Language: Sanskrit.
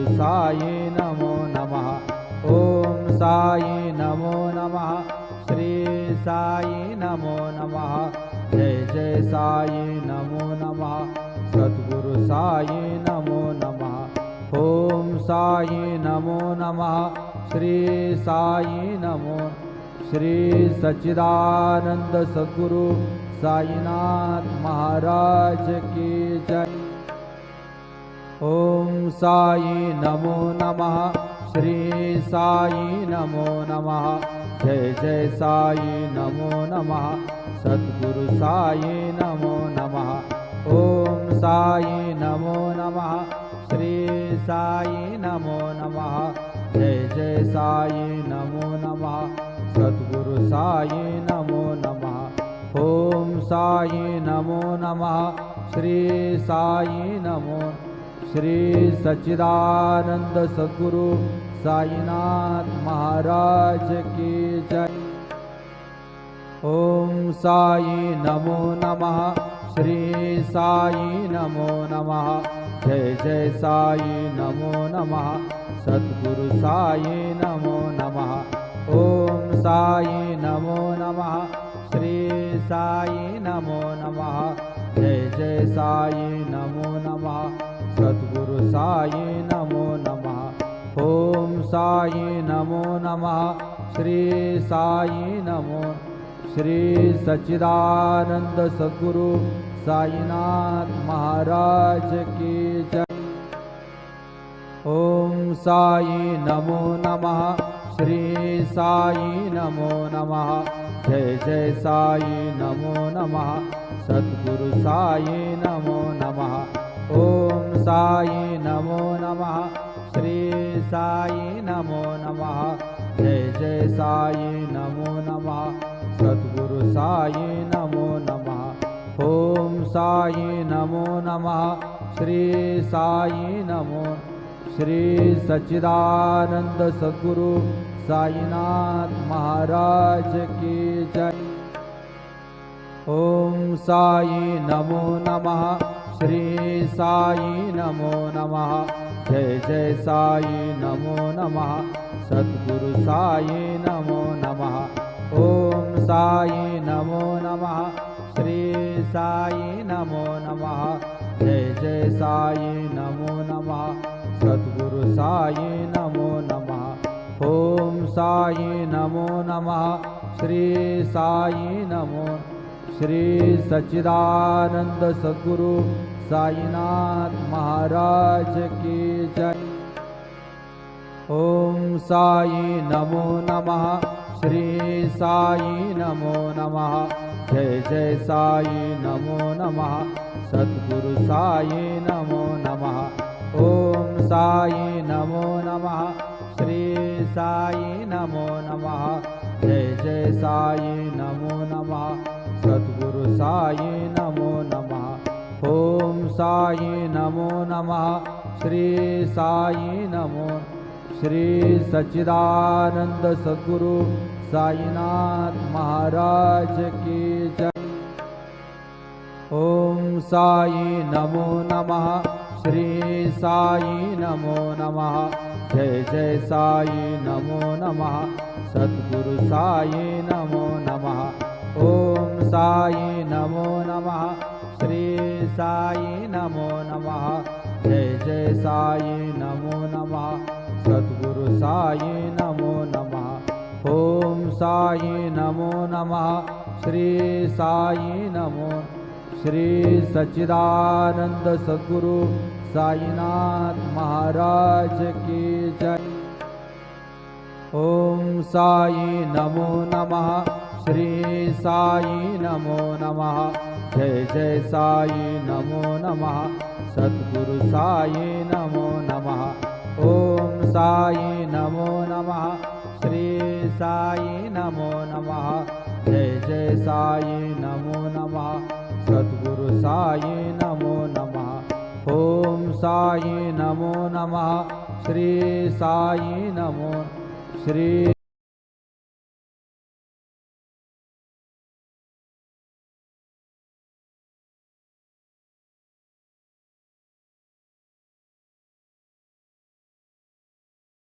साई नमो नमः। ओम साई नमो नमः। श्री साई नमो नमः। जय जय साई नमो नमः। सद्गुरु साई नमो नमः। ओम साई नमो नमः। श्री साई नमो। श्री सच्चिदानंद सद्गुरु साईनाथ महाराज की जय। ओम साई नमो नमः। श्री साई नमो नमः। जय जय साई नमो नमः। सद्गुरु साई नमो नमः। ओम साई नमो नमः। श्री साई नमो नमः। जय जय साई नमो नमः। सद्गुरु साई नमो नमः। ओम साई नमो नमः। श्री साई नमो। श्री सच्चिदानंद सद्गुरु साईनाथ महाराज की जय। ओम साई नमो नमः। श्री साई नमो नमः। जय जय साई नमो नमः। सद्गुरु साई नमो नमः। ओम साई नमो नमः। श्री साई नमो नमः। जय जय साई नमो नमः। सद्गुरु साई नमो नमः। ओम साई नमो नमः। श्री साई नमो। श्री सच्चिदानंद सद्गुरु साईनाथ महाराज की जय। ओम साई नमो नमः। श्री साई नमो नमः। जय जय साई नमो नमः। सद्गुरु साई नमो नमः। ओम साई नमो नमः। श्री साई नमो नमः। जय जय साई नमो नमः। सद्गुरु साई नमो नमः। ओम साई नमो नमः। श्री साई नमो। श्री सच्चिदानंद सद्गुरु साईनाथ महाराज की जय। ओम साई नमो नमः। श्री साई नमो नमः। जय जय साई नमो नमः। सद्गुरु साई नमो नमः। ओम साई नमो नमः। श्री साई नमो नमः। जय जय साई नमो नमः। सद्गुरु साई नमो नमः। ओम साई नमो नमः। श्री साई नमो। श्री सच्चिदानंद सद्गुरु साईनाथ महाराज की जय। ओम साई नमो नमः। श्री साई नमो नमः। जय जय साई नमो नमः। सद्गुरु साई नमो नमः। ओम साई नमो नमः। श्री साई नमो नमः। जय जय साई नमो नमः। सद्गुरु साई नमो नमः। ओम साई नमो नमः। श्री साई नमो। श्री सच्चिदानंद सद्गुरु साईनाथ महाराज की जय। ओम साई नमो नमः। श्री साई नमो नमः। जय जय साई नमो नमः। सद्गुरु साई नमो नमः। ओम साई नमो नमः। श्री साई नमो नमः। जय जय साई नमो नमः। सद्गुरु साई नमो नमः। ओम साई नमो नमः। श्री साई नमो। श्री सच्चिदानंद सद्गुरु साईनाथ महाराज की जय। ओम साई नमो नमः। श्री साई नमो नमः। जय जय साई नमो नमः। सद्गुरु साई नमो नमः। ओम साई नमो नमः। श्री साई नमो नमः। जय जय साई नमो नमः। सद्गुरु साई नमो नमः। ओम साई नमो नमः। श्री साई नमो। श्री